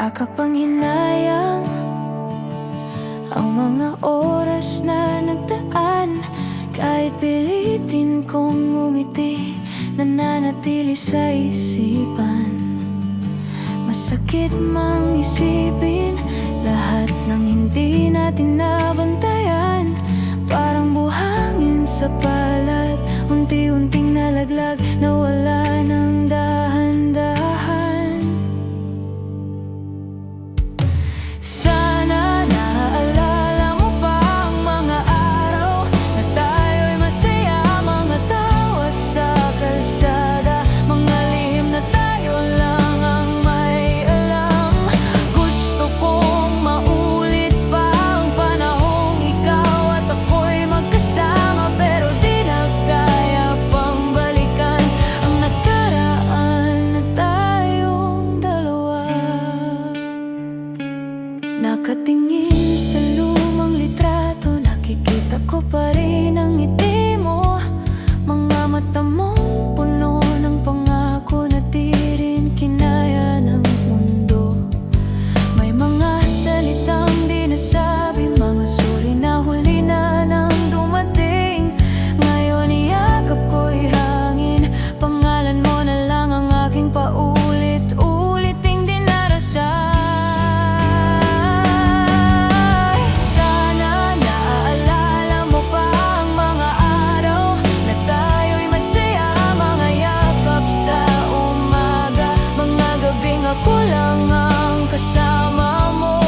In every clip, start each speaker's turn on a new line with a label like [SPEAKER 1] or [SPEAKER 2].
[SPEAKER 1] Nakakapanghinayang ang mga oras na nagdaan. Kahit pilitin kong ngumiti, nananatili sa isipan. Masakit mang isipin lahat ng hindi natin nabantayan. Parang buhangin sa palad, unti-unting nalaglag, nawala ng dahan-dahan. Sana naaalala mo pa ang mga araw na tayo'y masaya, mga tawa sa kalsada, mga lihim na tayo lang ang may alam. Gusto kong maulit pa ang panahong ikaw at ako'y magkasama, pero di na kaya pang balikan ang nakaraan na tayong dalawa. Nakatingin sa lumang litrato, nakikita ko pa rin ang ngiti mo. Mga mata mong puno ng pangako na di rin kinaya ng mundo. May mga salitang di nasabi, mga suri na huli na nang dumating. Ngayon iyakap ko'y hangin, pangalan mo na lang ang aking paulit-ulit ding dinarasal. Ako lang ang kasama mo.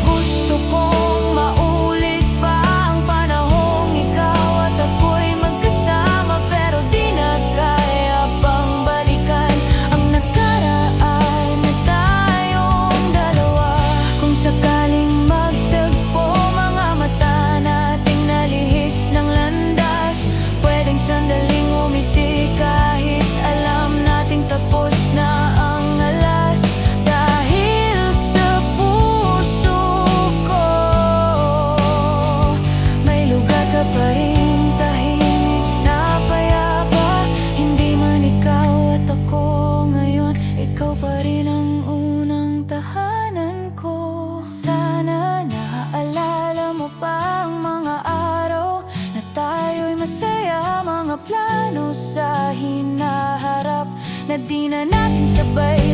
[SPEAKER 1] Gusto kong maulit pa ang panahong ikaw at ako'y magkasama, pero di na kaya pang balikan ang nakaraan na tayong dalawa. Kung sakaling magtagpo, mga mata nating nalihis ng landas, pwedeng sandaling umiti kahit alam nating tapos na ang alas. Dahil sa puso ko may lugar ka pa rin, tahimik na payapa. Hindi man ikaw at ako ngayon, ikaw pa rin ang unang tahanan ko. Sana naaalala mo pa ang mga araw na tayo'y masaya, mga plano sa hinaharap na di na natin sabay